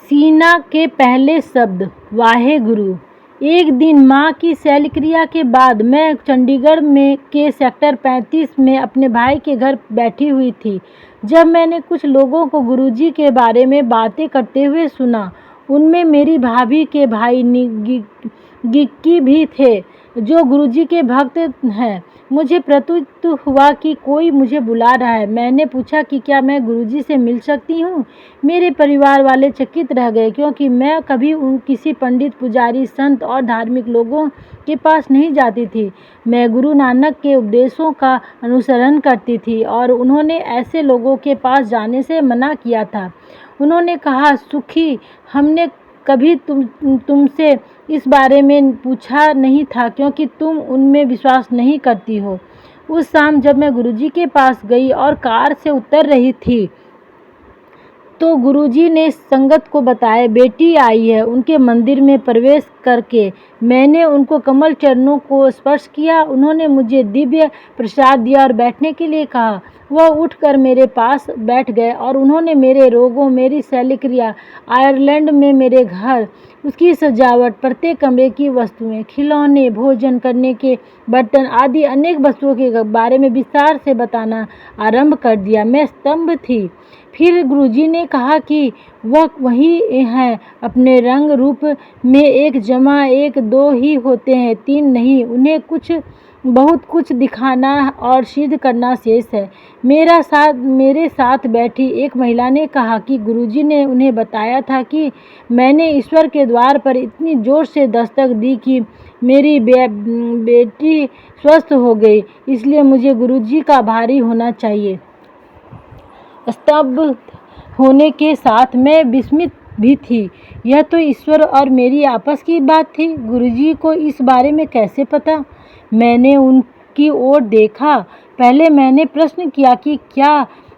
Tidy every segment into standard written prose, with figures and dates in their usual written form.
सीना के पहले शब्द वाहे गुरु। एक दिन माँ की शल्यक्रिया के बाद मैं चंडीगढ़ में के सेक्टर 35 में अपने भाई के घर बैठी हुई थी, जब मैंने कुछ लोगों को गुरुजी के बारे में बातें करते हुए सुना। उनमें मेरी भाभी के भाई गिक्की भी थे, जो गुरुजी के भक्त हैं। मुझे प्रतीत हुआ कि कोई मुझे बुला रहा है। मैंने पूछा कि क्या मैं गुरुजी से मिल सकती हूँ। मेरे परिवार वाले चकित रह गए, क्योंकि मैं कभी किसी पंडित, पुजारी, संत और धार्मिक लोगों के पास नहीं जाती थी। मैं गुरु नानक के उपदेशों का अनुसरण करती थी और उन्होंने ऐसे लोगों के पास जाने से मना किया था। उन्होंने कहा, सुखी, हमने कभी तुमसे इस बारे में पूछा नहीं था, क्योंकि तुम उनमें विश्वास नहीं करती हो। उस शाम जब मैं गुरुजी के पास गई और कार से उतर रही थी, तो गुरुजी ने संगत को बताया, बेटी आई है। उनके मंदिर में प्रवेश करके मैंने उनको कमल चरणों को स्पर्श किया। उन्होंने मुझे दिव्य प्रसाद दिया और बैठने के लिए कहा। वह उठकर मेरे पास बैठ गए और उन्होंने मेरे रोगों, मेरी शल्यक्रिया, आयरलैंड में मेरे घर, उसकी सजावट, प्रत्येक कमरे की वस्तुएं, खिलौने, भोजन करने के बर्तन आदि अनेक वस्तुओं के बारे में विस्तार से बताना आरंभ कर दिया। मैं स्तंभ थी। फिर गुरुजी ने कहा कि वह वही हैं, अपने रंग रूप में एक जमा एक दो ही होते हैं, तीन नहीं। उन्हें बहुत कुछ दिखाना और सिद्ध करना शेष है। मेरे साथ बैठी एक महिला ने कहा कि गुरुजी ने उन्हें बताया था कि मैंने ईश्वर के द्वार पर इतनी जोर से दस्तक दी कि मेरी बेटी स्वस्थ हो गई, इसलिए मुझे गुरुजी का भारी होना चाहिए। स्तब्ध होने के साथ मैं विस्मित भी थी। यह तो ईश्वर और मेरी आपस की बात थी। गुरुजी को इस बारे में कैसे पता? मैंने उनकी ओर देखा। पहले मैंने प्रश्न किया कि क्या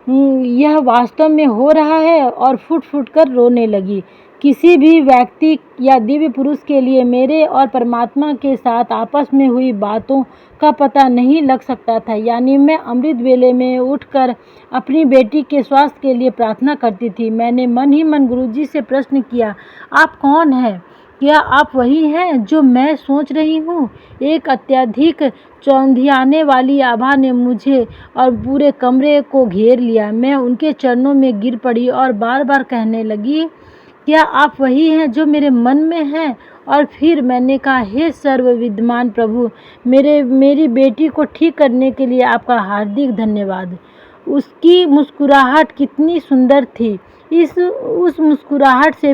यह वास्तव में हो रहा है, और फुट फुट कर रोने लगी। किसी भी व्यक्ति या दिव्य पुरुष के लिए मेरे और परमात्मा के साथ आपस में हुई बातों का पता नहीं लग सकता था। यानी मैं अमृत वेले में उठकर अपनी बेटी के स्वास्थ्य के लिए प्रार्थना करती थी। मैंने मन ही मन गुरुजी से प्रश्न किया, आप कौन हैं? क्या आप वही हैं जो मैं सोच रही हूँ? एक अत्यधिक चौंधियाने वाली आभा ने मुझे और पूरे कमरे को घेर लिया। मैं उनके चरणों में गिर पड़ी और बार बार कहने लगी, क्या आप वही हैं जो मेरे मन में हैं? और फिर मैंने कहा, हे सर्व विद्यमान प्रभु, मेरी बेटी को ठीक करने के लिए आपका हार्दिक धन्यवाद। उसकी मुस्कुराहट कितनी सुंदर थी। उस मुस्कुराहट से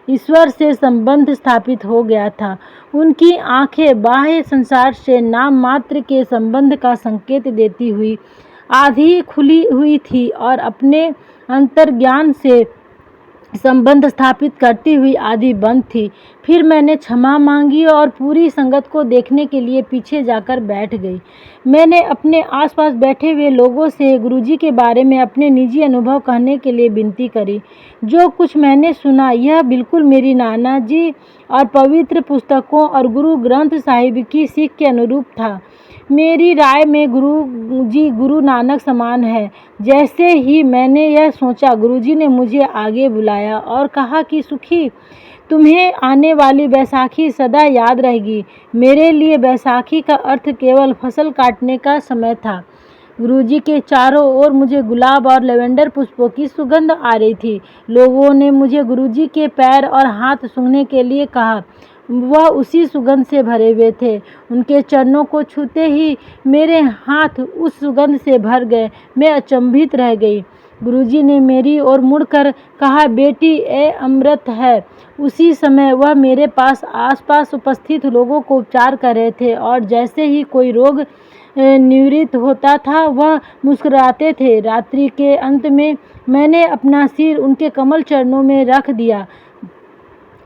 ईश्वर से संबंध स्थापित हो गया था। उनकी आंखें बाह्य संसार से नाम मात्र के संबंध का संकेत देती हुई आधी खुली हुई थी और अपने अंतर्ज्ञान से संबंध स्थापित करती हुई आधी बंद थी। फिर मैंने क्षमा मांगी और पूरी संगत को देखने के लिए पीछे जाकर बैठ गई। मैंने अपने आसपास बैठे हुए लोगों से गुरुजी के बारे में अपने निजी अनुभव कहने के लिए विनती करी। जो कुछ मैंने सुना, यह बिल्कुल मेरी नाना जी और पवित्र पुस्तकों और गुरु ग्रंथ साहिब की सीख के अनुरूप था। मेरी राय में गुरुजी गुरु नानक समान है। जैसे ही मैंने यह सोचा, गुरुजी ने मुझे आगे बुलाया और कहा कि सुखी, तुम्हें आने वाली बैसाखी सदा याद रहेगी। मेरे लिए बैसाखी का अर्थ केवल फसल काटने का समय था। गुरुजी के चारों ओर मुझे गुलाब और लेवेंडर पुष्पों की सुगंध आ रही थी। लोगों ने मुझे गुरुजी के पैर और हाथ सूंघने के लिए कहा। वह उसी सुगंध से भरे हुए थे। उनके चरणों को छूते ही मेरे हाथ उस सुगंध से भर गए। मैं अचंभित रह गई। गुरुजी ने मेरी ओर मुड़कर कहा, बेटी, ये अमृत है। उसी समय वह मेरे आसपास उपस्थित लोगों को उपचार कर रहे थे, और जैसे ही कोई रोग निवृत्त होता था, वह मुस्कुराते थे। रात्रि के अंत में मैंने अपना सिर उनके कमल चरणों में रख दिया।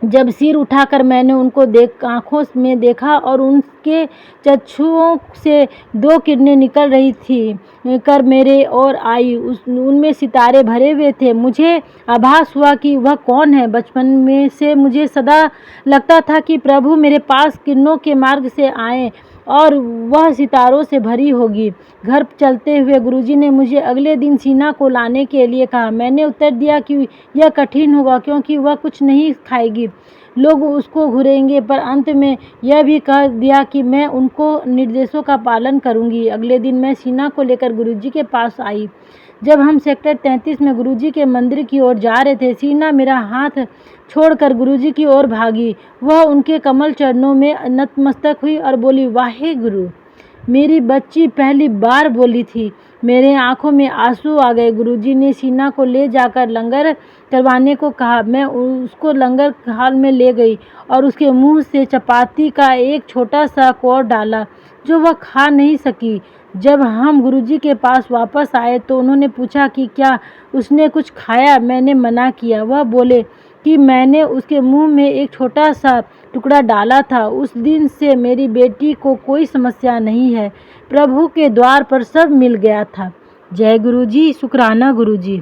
जब सिर उठाकर मैंने उनको आंखों में देखा और उनके चक्षुओं से दो किरणें निकल रही थी कर मेरे ओर आई। उनमें सितारे भरे हुए थे। मुझे आभास हुआ कि वह कौन है। बचपन में से मुझे सदा लगता था कि प्रभु मेरे पास किरणों के मार्ग से आए और वह सितारों से भरी होगी। घर चलते हुए गुरुजी ने मुझे अगले दिन सीना को लाने के लिए कहा। मैंने उत्तर दिया कि यह कठिन होगा क्योंकि वह कुछ नहीं खाएगी, लोग उसको घूरेंगे, पर अंत में यह भी कह दिया कि मैं उनको निर्देशों का पालन करूंगी। अगले दिन मैं सीना को लेकर गुरुजी के पास आई। जब हम सेक्टर 33 में गुरुजी के मंदिर की ओर जा रहे थे, सीना मेरा हाथ छोड़कर गुरुजी की ओर भागी। वह उनके कमल चरणों में नतमस्तक हुई और बोली, वाहे गुरु। मेरी बच्ची पहली बार बोली थी। मेरे आंखों में आंसू आ गए। गुरुजी ने सीना को ले जाकर लंगर करवाने को कहा। मैं उसको लंगर हाल में ले गई और उसके मुंह से चपाती का एक छोटा सा कौर डाला जो वह खा नहीं सकी। जब हम गुरुजी के पास वापस आए तो उन्होंने पूछा कि क्या उसने कुछ खाया। मैंने मना किया। वह बोले कि मैंने उसके मुंह में एक छोटा सा टुकड़ा डाला था। उस दिन से मेरी बेटी को कोई समस्या नहीं है। प्रभु के द्वार पर सब मिल गया था। जय गुरुजी, शुक्राना गुरुजी।